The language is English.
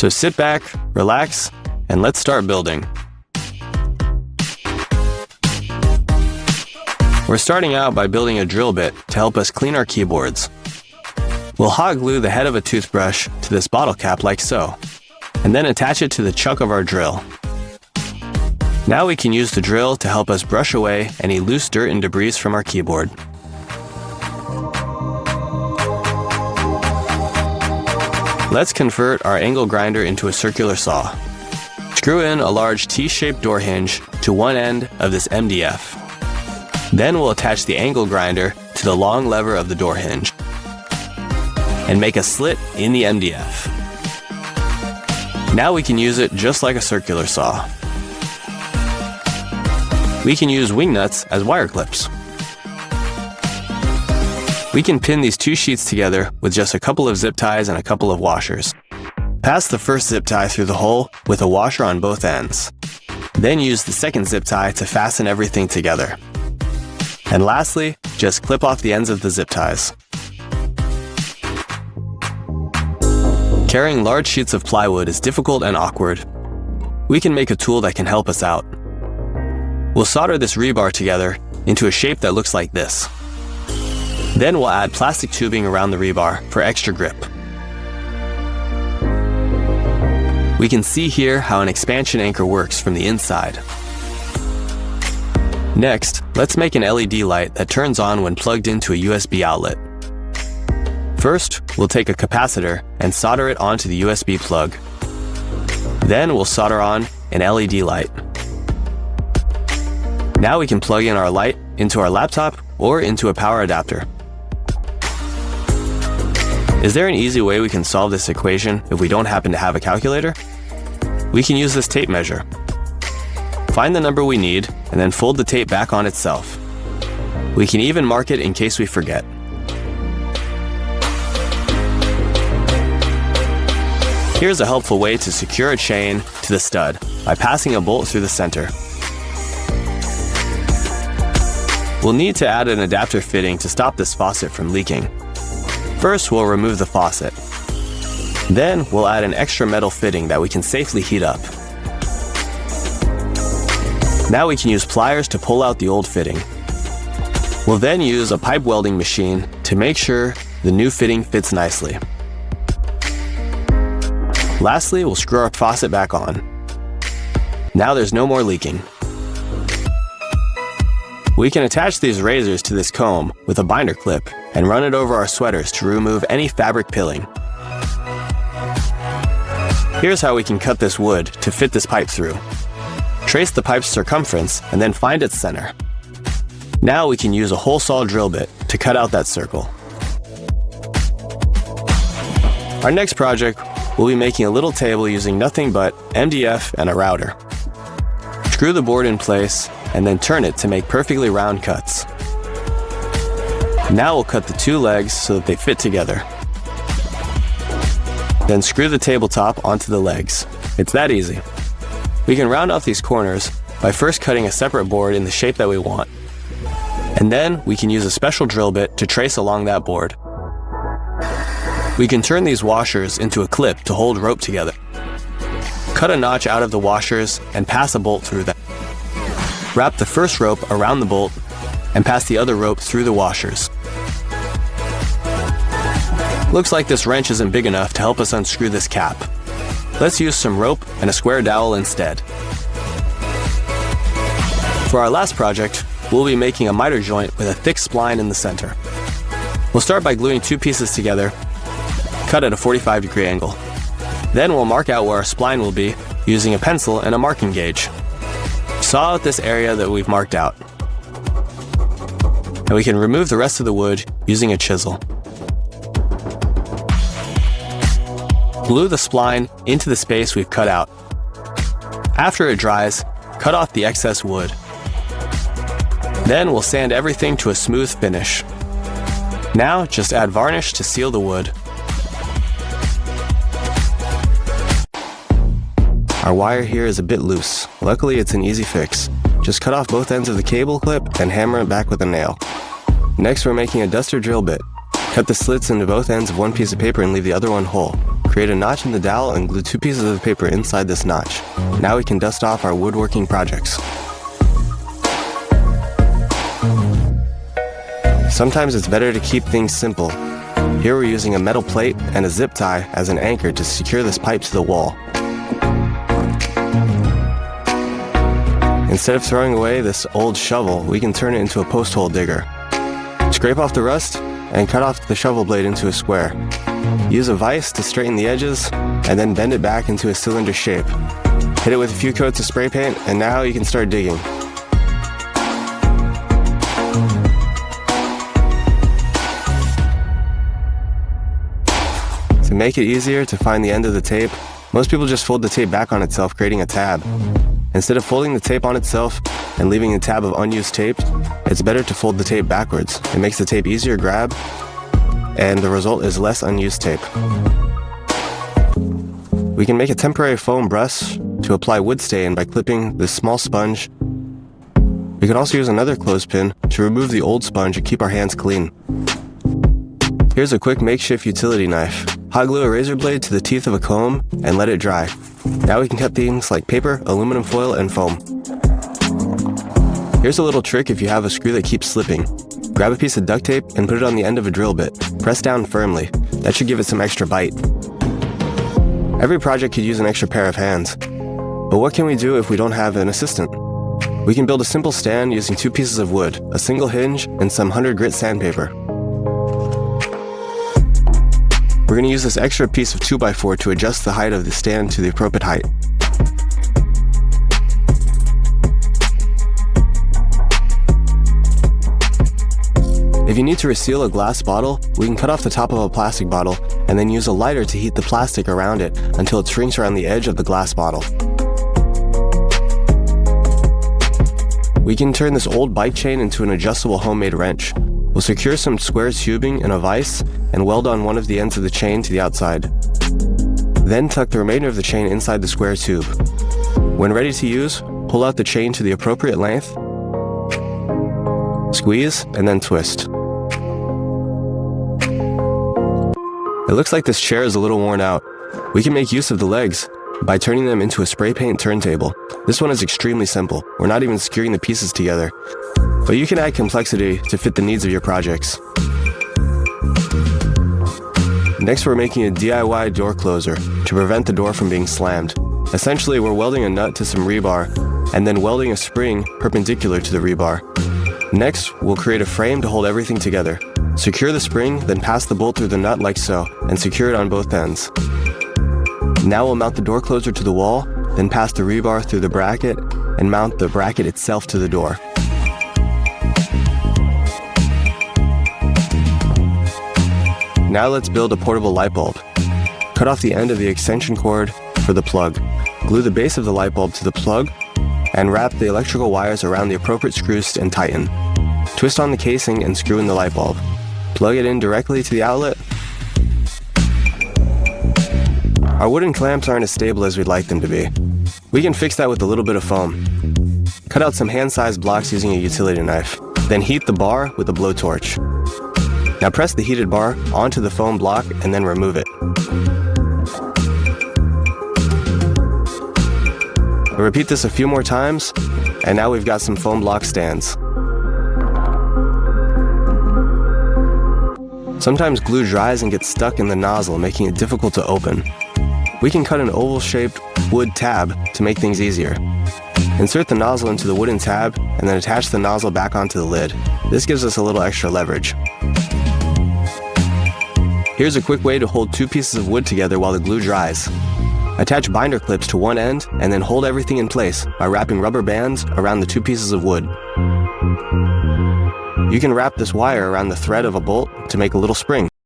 So sit back, relax, and let's start building. We're starting out by building a drill bit to help us clean our keyboards. We'll hot glue the head of a toothbrush to this bottle cap like so, and then attach it to the chuck of our drill. Now we can use the drill to help us brush away any loose dirt and debris from our keyboard. Let's convert our angle grinder into a circular saw. Screw in a large T-shaped door hinge to one end of this MDF. Then we'll attach the angle grinder to the long lever of the door hinge and make a slit in the MDF. Now we can use it just like a circular saw. We can use wing nuts as wire clips. We can pin these two sheets together with just a couple of zip ties and a couple of washers. Pass the first zip tie through the hole with a washer on both ends. Then use the second zip tie to fasten everything together. And lastly, just clip off the ends of the zip ties. Carrying large sheets of plywood is difficult and awkward. We can make a tool that can help us out. We'll solder this rebar together into a shape that looks like this. Then we'll add plastic tubing around the rebar for extra grip. We can see here how an expansion anchor works from the inside. Next, let's make an LED light that turns on when plugged into a USB outlet. First, we'll take a capacitor and solder it onto the USB plug. Then we'll solder on an LED light. Now we can plug in our light into our laptop or into a power adapter. Is there an easy way we can solve this equation if we don't happen to have a calculator? We can use this tape measure. Find the number we need and then fold the tape back on itself. We can even mark it in case we forget. Here's a helpful way to secure a chain to the stud by passing a bolt through the center. We'll need to add an adapter fitting to stop this faucet from leaking. First, we'll remove the faucet. Then, we'll add an extra metal fitting that we can safely heat up. Now we can use pliers to pull out the old fitting. We'll then use a pipe welding machine to make sure the new fitting fits nicely. Lastly, we'll screw our faucet back on. Now there's no more leaking. We can attach these razors to this comb with a binder clip and run it over our sweaters to remove any fabric pilling. Here's how we can cut this wood to fit this pipe through. Trace the pipe's circumference and then find its center. Now we can use a hole saw drill bit to cut out that circle. Our next project, we'll be making a little table using nothing but MDF and a router. Screw the board in place and then turn it to make perfectly round cuts. Now we'll cut the two legs so that they fit together. Then screw the tabletop onto the legs. It's that easy. We can round off these corners by first cutting a separate board in the shape that we want. And then we can use a special drill bit to trace along that board. We can turn these washers into a clip to hold rope together. Cut a notch out of the washers and pass a bolt through them. Wrap the first rope around the bolt and pass the other rope through the washers. Looks like this wrench isn't big enough to help us unscrew this cap. Let's use some rope and a square dowel instead. For our last project, we'll be making a miter joint with a thick spline in the center. We'll start by gluing two pieces together, cut at a 45-degree angle. Then we'll mark out where our spline will be using a pencil and a marking gauge. Saw out this area that we've marked out. And we can remove the rest of the wood using a chisel. Glue the spline into the space we've cut out. After it dries, cut off the excess wood. Then we'll sand everything to a smooth finish. Now just add varnish to seal the wood. Our wire here is a bit loose. Luckily, it's an easy fix. Just cut off both ends of the cable clip and hammer it back with a nail. Next, we're making a duster drill bit. Cut the slits into both ends of one piece of paper and leave the other one whole. Create a notch in the dowel and glue 2 pieces of paper inside this notch. Now we can dust off our woodworking projects. Sometimes it's better to keep things simple. Here we're using a metal plate and a zip tie as an anchor to secure this pipe to the wall. Instead of throwing away this old shovel, we can turn it into a post hole digger. Scrape off the rust and cut off the shovel blade into a square. Use a vise to straighten the edges and then bend it back into a cylinder shape. Hit it with a few coats of spray paint and now you can start digging. To make it easier to find the end of the tape, most people just fold the tape back on itself, creating a tab. Instead of folding the tape on itself and leaving a tab of unused tape, it's better to fold the tape backwards. It makes the tape easier to grab, and the result is less unused tape. We can make a temporary foam brush to apply wood stain by clipping this small sponge. We can also use another clothespin to remove the old sponge and keep our hands clean. Here's a quick makeshift utility knife. Hot glue a razor blade to the teeth of a comb and let it dry. Now we can cut things like paper, aluminum foil, and foam. Here's a little trick if you have a screw that keeps slipping. Grab a piece of duct tape and put it on the end of a drill bit. Press down firmly. That should give it some extra bite. Every project could use an extra pair of hands. But what can we do if we don't have an assistant? We can build a simple stand using 2 pieces of wood, a single hinge, and some 100 grit sandpaper. We're going to use this extra piece of 2x4 to adjust the height of the stand to the appropriate height. If you need to reseal a glass bottle, we can cut off the top of a plastic bottle and then use a lighter to heat the plastic around it until it shrinks around the edge of the glass bottle. We can turn this old bike chain into an adjustable homemade wrench. We'll secure some square tubing in a vise and weld on one of the ends of the chain to the outside. Then tuck the remainder of the chain inside the square tube. When ready to use, pull out the chain to the appropriate length, squeeze, and then twist. It looks like this chair is a little worn out. We can make use of the legs by turning them into a spray paint turntable. This one is extremely simple. We're not even securing the pieces together. But you can add complexity to fit the needs of your projects. Next, we're making a DIY door closer to prevent the door from being slammed. Essentially, we're welding a nut to some rebar and then welding a spring perpendicular to the rebar. Next, we'll create a frame to hold everything together. Secure the spring, then pass the bolt through the nut like so, and secure it on both ends. Now we'll mount the door closer to the wall, then pass the rebar through the bracket and mount the bracket itself to the door. Now let's build a portable light bulb. Cut off the end of the extension cord for the plug. Glue the base of the light bulb to the plug and wrap the electrical wires around the appropriate screws and tighten. Twist on the casing and screw in the light bulb. Plug it in directly to the outlet. Our wooden clamps aren't as stable as we'd like them to be. We can fix that with a little bit of foam. Cut out some hand-sized blocks using a utility knife. Then heat the bar with a blowtorch. Now press the heated bar onto the foam block and then remove it. We'll repeat this a few more times, and now we've got some foam block stands. Sometimes glue dries and gets stuck in the nozzle, making it difficult to open. We can cut an oval-shaped wood tab to make things easier. Insert the nozzle into the wooden tab and then attach the nozzle back onto the lid. This gives us a little extra leverage. Here's a quick way to hold 2 pieces of wood together while the glue dries. Attach binder clips to one end and then hold everything in place by wrapping rubber bands around the 2 pieces of wood. You can wrap this wire around the thread of a bolt to make a little spring.